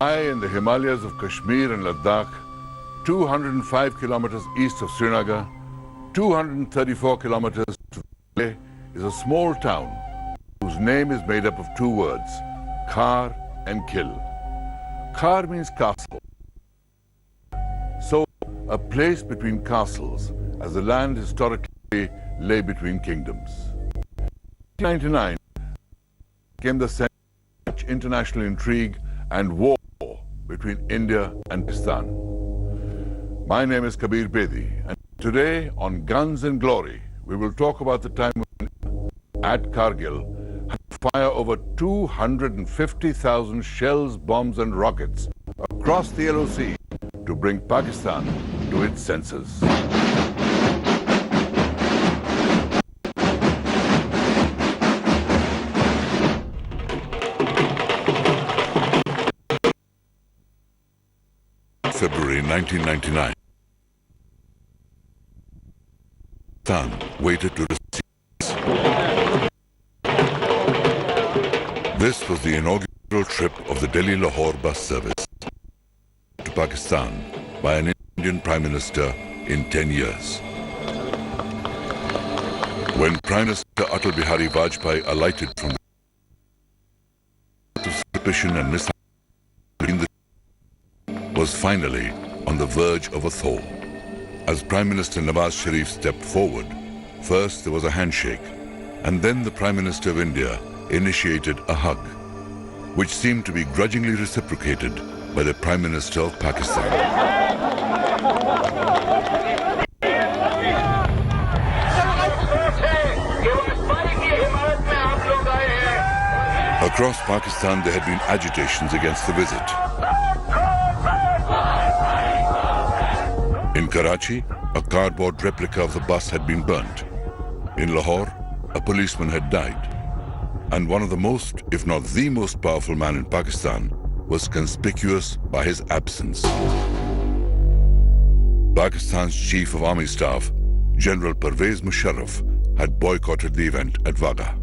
High in the Himalayas of Kashmir and Ladakh, 205 kilometers east of Srinagar, 234 kilometers to Leh, is a small town whose name is made up of two words, Kar and Kill. Kar means castle. So, a place between castles, as the land historically lay between kingdoms. In 1999 came the center of much international intrigue and war between India and Pakistan. My name is Kabir Bedi, and today on Guns and Glory, we will talk about the time when at Kargil had to fire over 250,000 shells, bombs and rockets across the LOC to bring Pakistan to its senses. February 1999. Pakistan waited to receive. This was the inaugural trip of the Delhi-Lahore bus service to Pakistan by an Indian Prime Minister in 10 years. When Prime Minister Atal Bihari Vajpayee alighted from the suspicion and misunderstanding was finally on the verge of a thaw. As Prime Minister Nawaz Sharif stepped forward, first there was a handshake, and then the Prime Minister of India initiated a hug, which seemed to be grudgingly reciprocated by the Prime Minister of Pakistan. Across Pakistan, there had been agitations against the visit. In Karachi, a cardboard replica of the bus had been burnt. In Lahore, a policeman had died. And one of the most, if not the most powerful man in Pakistan was conspicuous by his absence. Pakistan's Chief of Army Staff, General Pervez Musharraf, had boycotted the event at Wagah.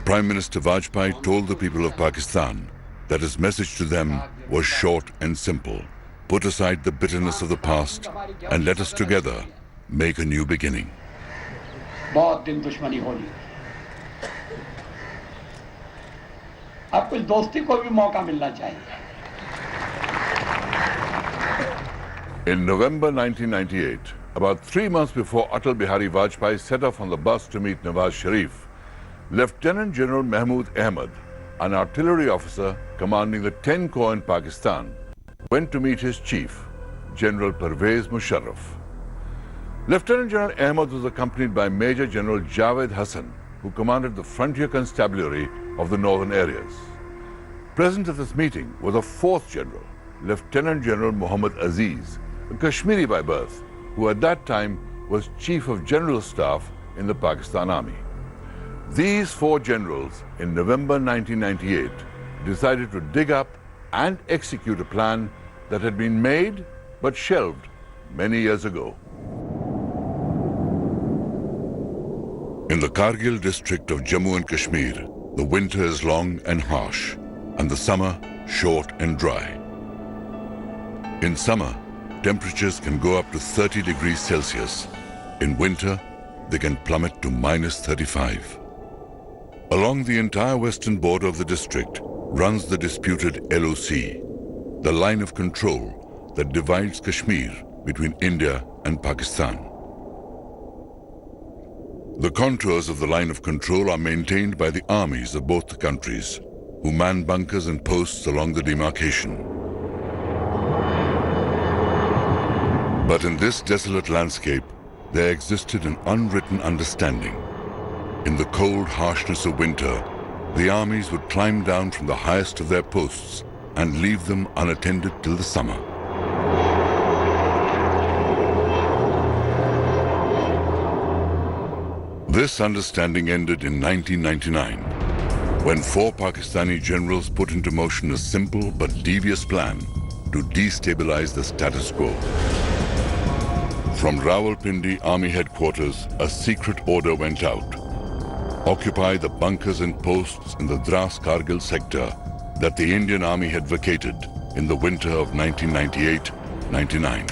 Prime Minister Vajpayee told the people of Pakistan that his message to them was short and simple. Put aside the bitterness of the past and let us together make a new beginning. In November 1998, about 3 months before Atal Bihari Vajpayee set off on the bus to meet Nawaz Sharif, Lieutenant General Mahmood Ahmed, an artillery officer commanding the 10 Corps in Pakistan, went to meet his chief, General Pervez Musharraf. Lieutenant General Ahmed was accompanied by Major General Javed Hassan, who commanded the frontier constabulary of the northern areas. Present at this meeting was a fourth general, Lieutenant General Muhammad Aziz, a Kashmiri by birth, who at that time was Chief of General Staff in the Pakistan Army. These four generals, in November 1998, decided to dig up and execute a plan that had been made but shelved many years ago. In the Kargil district of Jammu and Kashmir, the winter is long and harsh, and the summer short and dry. In summer, temperatures can go up to 30 degrees Celsius. In winter, they can plummet to -35. Along the entire western border of the district runs the disputed LOC, the line of control that divides Kashmir between India and Pakistan. The contours of the line of control are maintained by the armies of both the countries, who man bunkers and posts along the demarcation. But in this desolate landscape, there existed an unwritten understanding. In the cold harshness of winter, the armies would climb down from the highest of their posts and leave them unattended till the summer. This understanding ended in 1999, when 4 Pakistani generals put into motion a simple but devious plan to destabilize the status quo. From Rawalpindi Army Headquarters, a secret order went out. Occupy the bunkers and posts in the Dras Kargil sector that the Indian Army had vacated in the winter of 1998-99.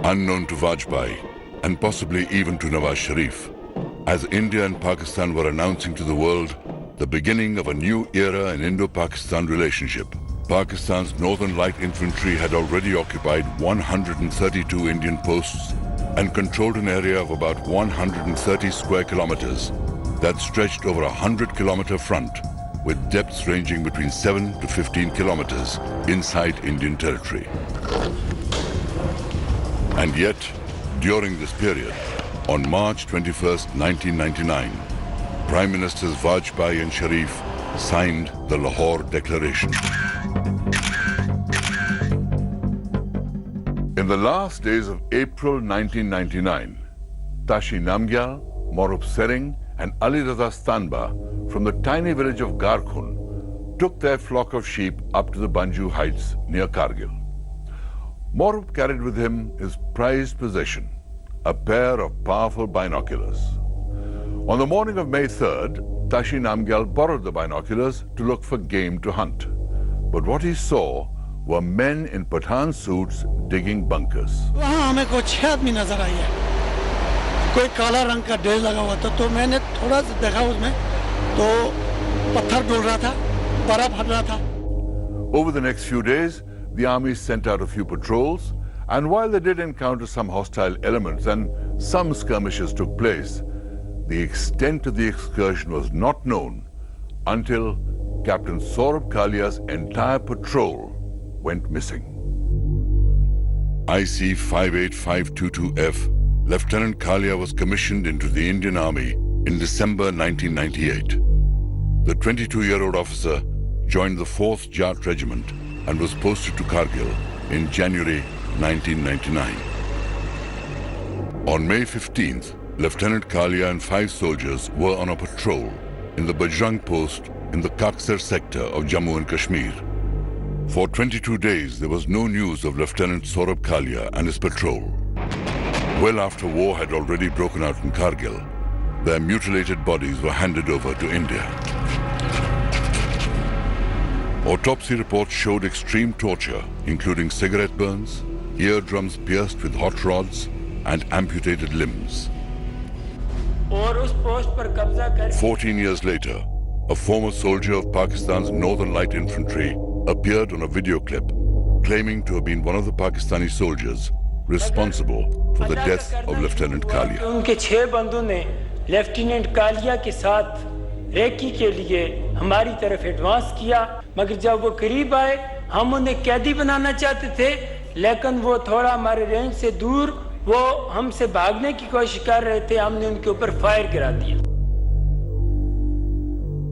Unknown to Vajpayee, and possibly even to Nawaz Sharif, as India and Pakistan were announcing to the world the beginning of a new era in Indo-Pakistan relationship, Pakistan's Northern Light Infantry had already occupied 132 Indian posts and controlled an area of about 130 square kilometers that stretched over a 100-kilometer front with depths ranging between 7 to 15 kilometers inside Indian territory. And yet, during this period, on March 21st, 1999, Prime Ministers Vajpayee and Sharif signed the Lahore Declaration. In the last days of April 1999, Tashi Namgyal, Morup Sering and Ali Raza Stanba from the tiny village of Garkhun took their flock of sheep up to the Banju Heights near Kargil. Morup carried with him his prized possession, a pair of powerful binoculars. On the morning of May 3rd, Tashi Namgyal borrowed the binoculars to look for game to hunt. But what he saw were men in Pathan suits digging bunkers. वहाँ हमें कोई 6 आदमी नजर आई है, कोई काला रंग का ड्रेस लगा हुआ था, तो मैंने थोड़ा सा देखा उसमें, तो पत्थर डोल रहा था, बर्फ हट रहा था. Over the next few days, the army sent out a few patrols, and while they did encounter some hostile elements and some skirmishes took place, the extent of the excursion was not known until Captain Saurabh Kalia's entire patrol went missing. IC 58522F, Lieutenant Kalia was commissioned into the Indian Army in December 1998. The 22-year-old officer joined the 4th Jat Regiment and was posted to Kargil in January 1999. On May 15th, Lieutenant Kalia and 5 soldiers were on a patrol in the Bajrang post in the Kaksar sector of Jammu and Kashmir. For 22 days, there was no news of Lieutenant Saurabh Kalia and his patrol. Well after war had already broken out in Kargil, their mutilated bodies were handed over to India. Autopsy reports showed extreme torture, including cigarette burns, eardrums pierced with hot rods, and amputated limbs. 14 years later, a former soldier of Pakistan's Northern Light Infantry appeared on a video clip claiming to have been one of the Pakistani soldiers responsible for the death of Lieutenant Kalia. उनके 6 बंदों ने lieutenant Kaliya के साथ recce के लिए हमारी तरफ advance किया, मगर जब वो करीब आए हम उन्हें कैदी बनाना चाहते थे, लेकिन वो थोड़ा हमारे रेंज से दूर वो हमसे भागने की कोशिश कर रहे थे, हमने उनके ऊपर फायर गिरा दिया.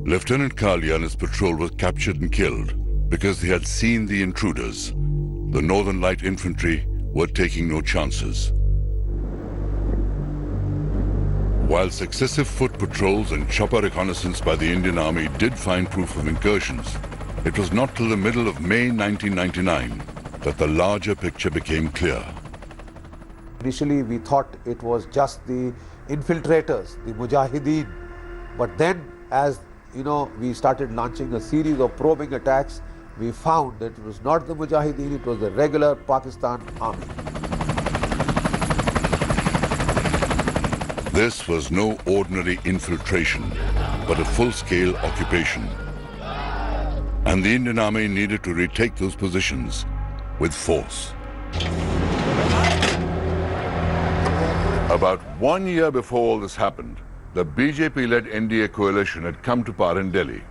Lieutenant Kalia and his patrol were captured and killed because they had seen the intruders. The Northern Light Infantry were taking no chances. While successive foot patrols and chopper reconnaissance by the Indian Army did find proof of incursions, it was not till the middle of May 1999 that the larger picture became clear. Initially, we thought it was just the infiltrators, the Mujahideen. But then, as you know, we started launching a series of probing attacks, we found that it was not the Mujahideen, it was the regular Pakistan Army. This was no ordinary infiltration, but a full-scale occupation. And the Indian Army needed to retake those positions with force. About 1 year before all this happened, the BJP-led NDA coalition had come to power in Delhi.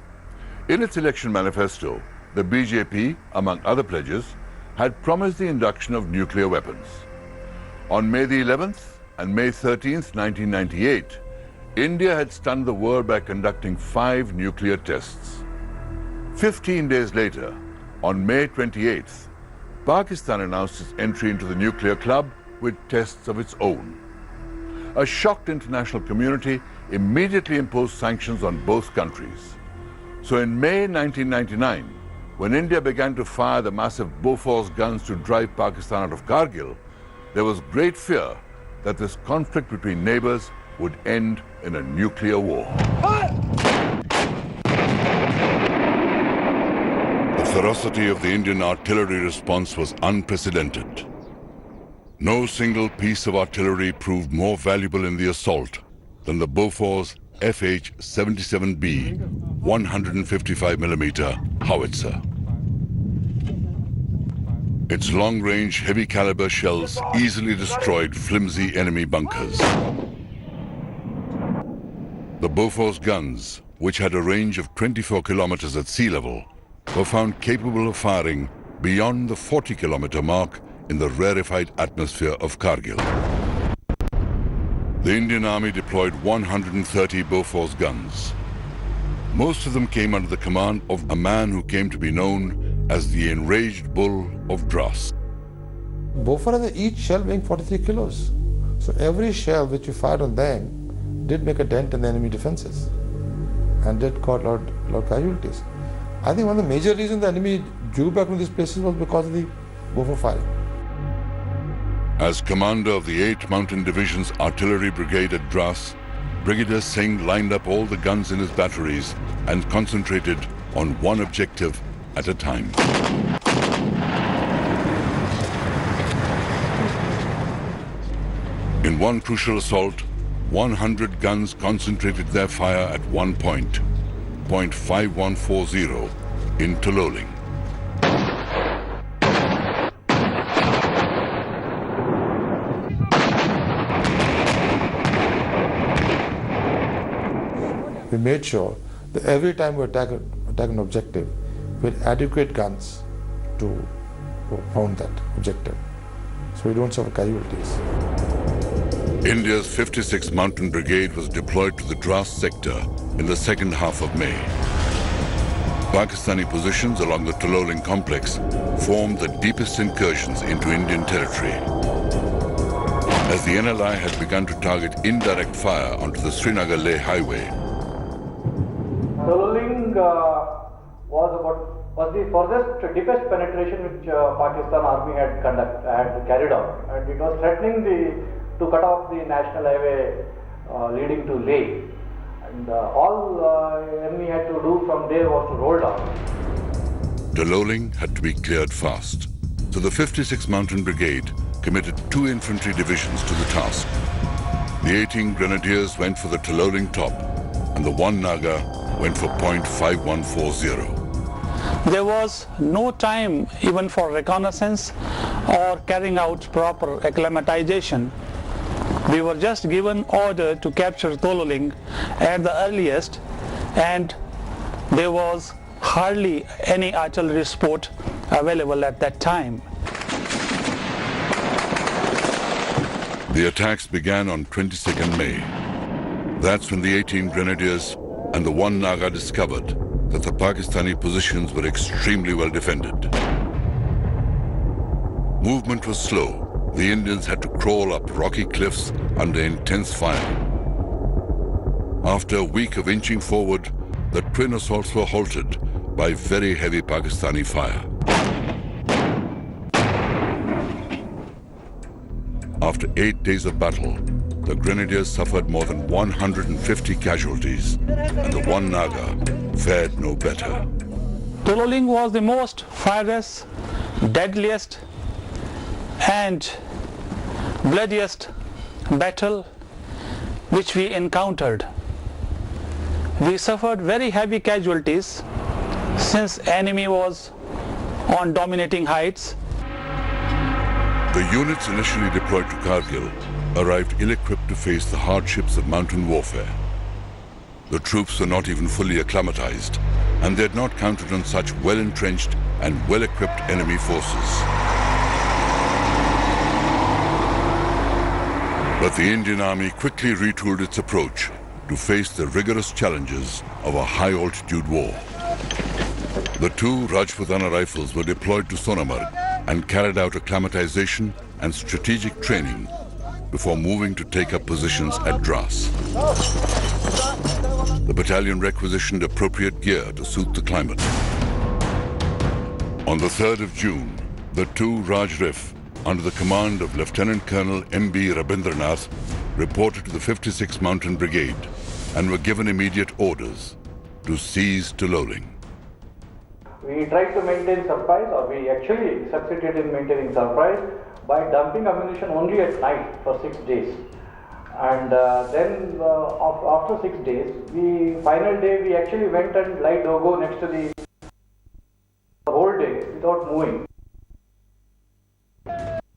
In its election manifesto, the BJP, among other pledges, had promised the induction of nuclear weapons. On May the 11th and May 13th, 1998, India had stunned the world by conducting 5 nuclear tests. 15 days later, on May 28th, Pakistan announced its entry into the nuclear club with tests of its own. A shocked international community immediately imposed sanctions on both countries. So in May 1999, when India began to fire the massive Bofors guns to drive Pakistan out of Kargil, there was great fear that this conflict between neighbors would end in a nuclear war. The ferocity of the Indian artillery response was unprecedented. No single piece of artillery proved more valuable in the assault than the Bofors FH-77B 155mm howitzer. Its long-range, heavy-caliber shells easily destroyed flimsy enemy bunkers. The Bofors guns, which had a range of 24 kilometers at sea level, were found capable of firing beyond the 40-kilometer mark in the rarefied atmosphere of Kargil. The Indian Army deployed 130 Bofors guns. Most of them came under the command of a man who came to be known as the Enraged Bull of Dras. Bofors has each shell weighing 43 kilos. So every shell which you fired on them did make a dent in the enemy defenses and did cause a lot of casualties. I think one of the major reasons the enemy drew back from these places was because of the Bofors firing. As commander of the 8th Mountain Division's artillery brigade at Dras, Brigadier Singh lined up all the guns in his batteries and concentrated on one objective at a time. In one crucial assault, 100 guns concentrated their fire at one point, point 5140 in Tololing. We made sure that every time we attack an objective, we had adequate guns to pound that objective, so we don't suffer casualties. India's 56th Mountain Brigade was deployed to the Dras sector in the second half of May. Pakistani positions along the Tololing complex formed the deepest incursions into Indian territory. As the NLI had begun to target indirect fire onto the Srinagar-Leh highway, Tololing was the furthest, deepest penetration which Pakistan Army had carried out, and it was threatening to cut off the national highway leading to Leh, and all enemy had to do from there was to roll down. Tololing had to be cleared fast, so the 56th Mountain Brigade committed 2 infantry divisions to the task. The 18 Grenadiers went for the Tololing top, and the 1 Naga went for point 5140. There was no time even for reconnaissance or carrying out proper acclimatization. We were just given order to capture Tololing at the earliest, and there was hardly any artillery support available at that time. The attacks began on 22nd May. That's when the 18 Grenadiers and the 1 Naga discovered that the Pakistani positions were extremely well defended. Movement was slow. The Indians had to crawl up rocky cliffs under intense fire. After a week of inching forward, the twin assaults were halted by very heavy Pakistani fire. After 8 days of battle, the Grenadiers suffered more than 150 casualties, and the 1 Naga fared no better. Tololing was the most fierce, deadliest and bloodiest battle which we encountered. We suffered very heavy casualties since enemy was on dominating heights. The units initially deployed to Kargil arrived ill-equipped to face the hardships of mountain warfare. The troops were not even fully acclimatized, and they had not counted on such well-entrenched and well-equipped enemy forces. But the Indian Army quickly retooled its approach to face the rigorous challenges of a high-altitude war. The 2 Rajputana rifles were deployed to Sonamarg and carried out acclimatization and strategic training before moving to take up positions at Dras. The battalion requisitioned appropriate gear to suit the climate. On the 3rd of June, the 2 Raj Rif, under the command of Lieutenant Colonel M.B. Rabindranath, reported to the 56th Mountain Brigade and were given immediate orders to seize Tololing. We tried to maintain surprise, or we actually succeeded in maintaining surprise by dumping ammunition only at night for 6 days. And then after 6 days, final day, we actually went and lied dogo next to the whole day without moving.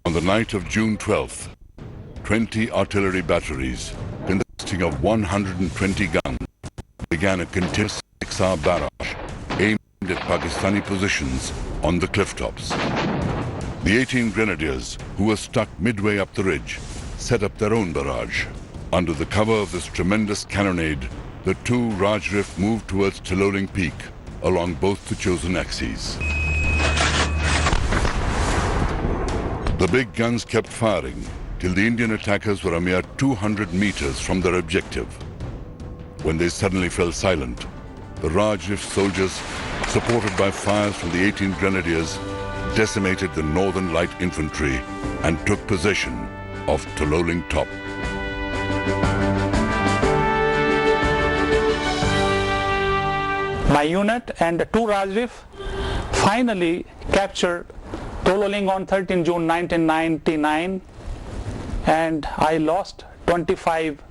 On the night of June 12th, 20 artillery batteries consisting of 120 guns began a continuous 6-hour barrage aimed at Pakistani positions on the cliff tops. The 18 grenadiers, who were stuck midway up the ridge, set up their own barrage. Under the cover of this tremendous cannonade, the two Raj Rif moved towards Tololing Peak along both the chosen axes. The big guns kept firing till the Indian attackers were a mere 200 meters from their objective. When they suddenly fell silent, the Raj Rif soldiers, supported by fires from the 18 grenadiers, decimated the Northern Light Infantry and took possession of Tololing Top. My unit and 2 Raj Rif finally captured Tololing on 13 June 1999, and I lost 25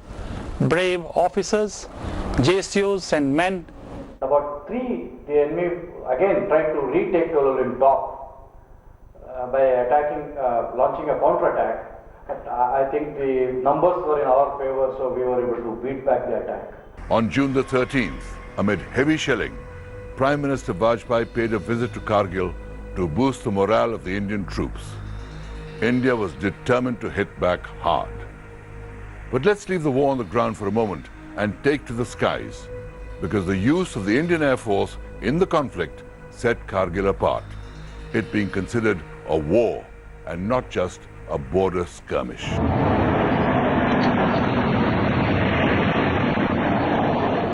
brave officers, JSUs and men. About 3, the enemy again tried to retake Tololing Top by attacking, launching a counterattack. I think the numbers were in our favor, so we were able to beat back the attack. On June the 13th, amid heavy shelling, Prime Minister Vajpayee paid a visit to Kargil to boost the morale of the Indian troops. India was determined to hit back hard. But let's leave the war on the ground for a moment and take to the skies, because the use of the Indian Air Force in the conflict set Kargil apart, it being considered a war and not just a border skirmish.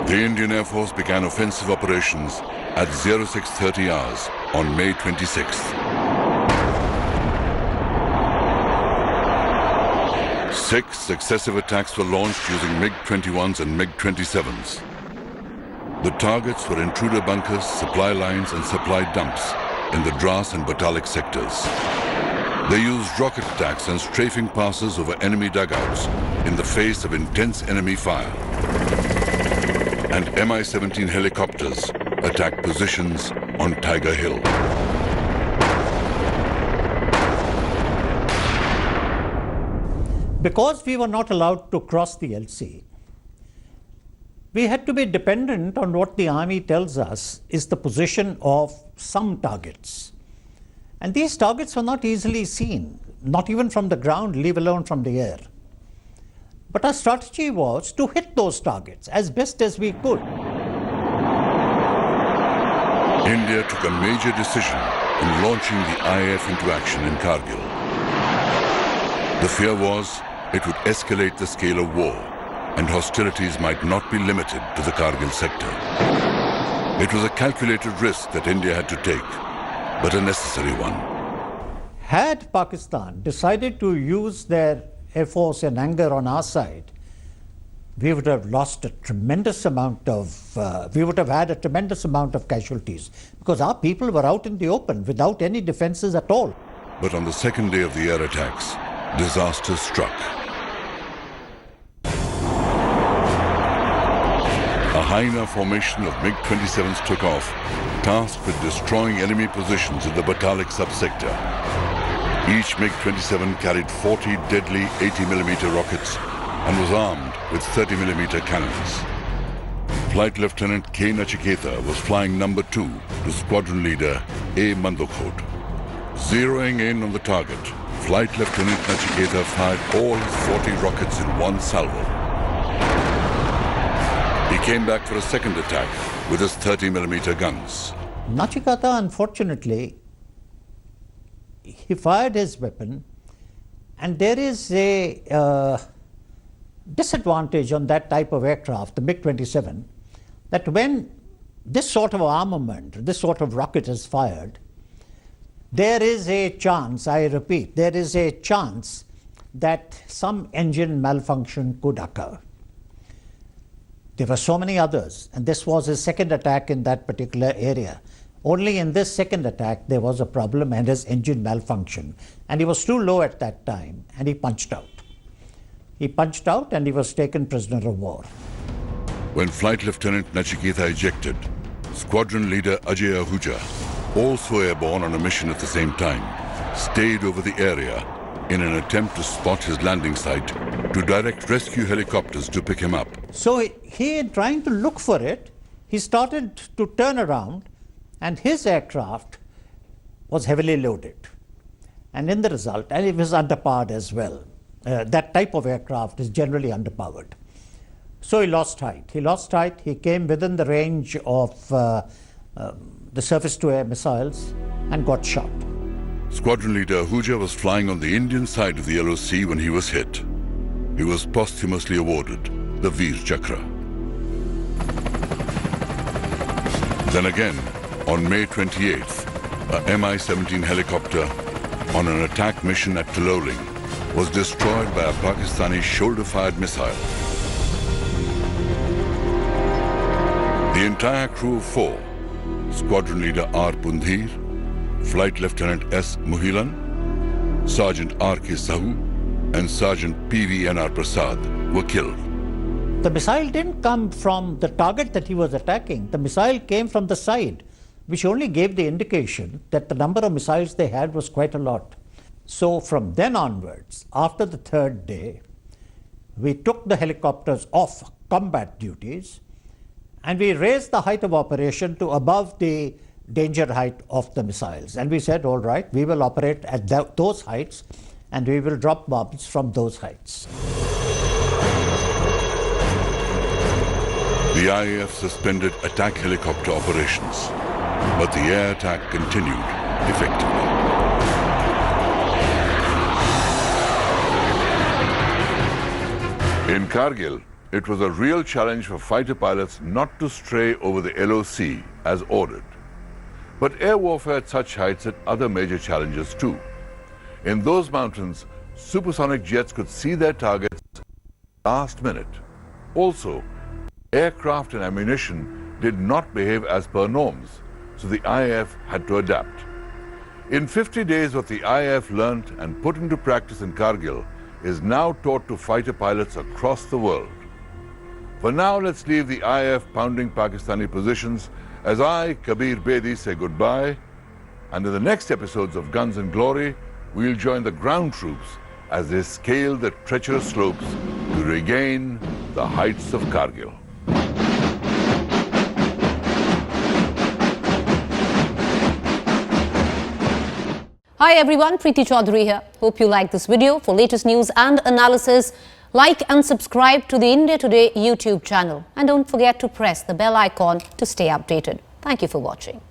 The Indian Air Force began offensive operations at 0630 hours on May 26th. 6 successive attacks were launched using MiG-21s and MiG-27s. The targets were intruder bunkers, supply lines and supply dumps in the Dras and Batalik sectors. They used rocket attacks and strafing passes over enemy dugouts in the face of intense enemy fire. And Mi-17 helicopters attacked positions on Tiger Hill. Because we were not allowed to cross the LC, we had to be dependent on what the army tells us is the position of some targets. And these targets were not easily seen, not even from the ground, leave alone from the air. But our strategy was to hit those targets as best as we could. India took a major decision in launching the IAF into action in Kargil. The fear was it would escalate the scale of war and hostilities might not be limited to the Kargil sector. It was a calculated risk that India had to take, but a necessary one. Had Pakistan decided to use their Air Force in anger on our side, we would have lost a tremendous amount of, we would have had a tremendous amount of casualties, because our people were out in the open without any defenses at all. But on the second day of the air attacks, disaster struck. A Hyena formation of MiG-27s took off, tasked with destroying enemy positions in the Batalik subsector. Each MiG-27 carried 40 deadly 80mm rockets and was armed with 30mm cannons. Flight Lieutenant K. Nachiketa was flying number 2 to squadron leader A. Mandokhot. Zeroing in on the target, Flight Lieutenant Nachiketa fired all his 40 rockets in one salvo. He came back for a second attack with his 30mm guns. Nachiketa, unfortunately, he fired his weapon, and there is a disadvantage on that type of aircraft, the MiG-27, that when this sort of armament, this sort of rocket is fired, there is a chance, I repeat, there is a chance that some engine malfunction could occur. There were so many others, and this was his second attack in that particular area. Only in this second attack there was a problem and his engine malfunction, and he was too low at that time, and he punched out. He punched out and he was taken prisoner of war. When Flight Lieutenant Nachiketa ejected, Squadron Leader Ajay Ahuja, also airborne on a mission at the same time, stayed over the area in an attempt to spot his landing site to direct rescue helicopters to pick him up. So he trying to look for it, he started to turn around, and his aircraft was heavily loaded. And in the result, and it was underpowered as well. That type of aircraft is generally underpowered. So he lost height. He lost height. He came within the range of the surface-to-air missiles and got shot. Squadron Leader Ahuja was flying on the Indian side of the LOC when he was hit. He was posthumously awarded the Veer Chakra. Then again, on May 28th, a Mi-17 helicopter on an attack mission at Taloling was destroyed by a Pakistani shoulder-fired missile. The entire crew of 4, Squadron Leader R. Pundhir, Flight Lieutenant S. Muhilan, Sergeant R. K. Sahu, and Sergeant P.V. N.R. Prasad were killed. The missile didn't come from the target that he was attacking. The missile came from the side, which only gave the indication that the number of missiles they had was quite a lot. So from then onwards, after the third day, we took the helicopters off combat duties and we raised the height of operation to above the danger height of the missiles. And we said, all right, we will operate at those heights and we will drop bombs from those heights. The IAF suspended attack helicopter operations, but the air attack continued effectively. In Kargil, it was a real challenge for fighter pilots not to stray over the LOC as ordered. But air warfare at such heights had other major challenges too. In those mountains, supersonic jets could see their targets last minute. Also, aircraft and ammunition did not behave as per norms, so the IAF had to adapt. In 50 days, what the IAF learnt and put into practice in Kargil is now taught to fighter pilots across the world. For now, let's leave the IAF pounding Pakistani positions as I, Kabir Bedi, say goodbye. And in the next episodes of Guns and Glory, we'll join the ground troops as they scale the treacherous slopes to regain the heights of Kargil. Hi everyone, Preeti Chaudhary here. Hope you like this video. For latest news and analysis, like and subscribe to the India Today YouTube channel. And don't forget to press the bell icon to stay updated. Thank you for watching.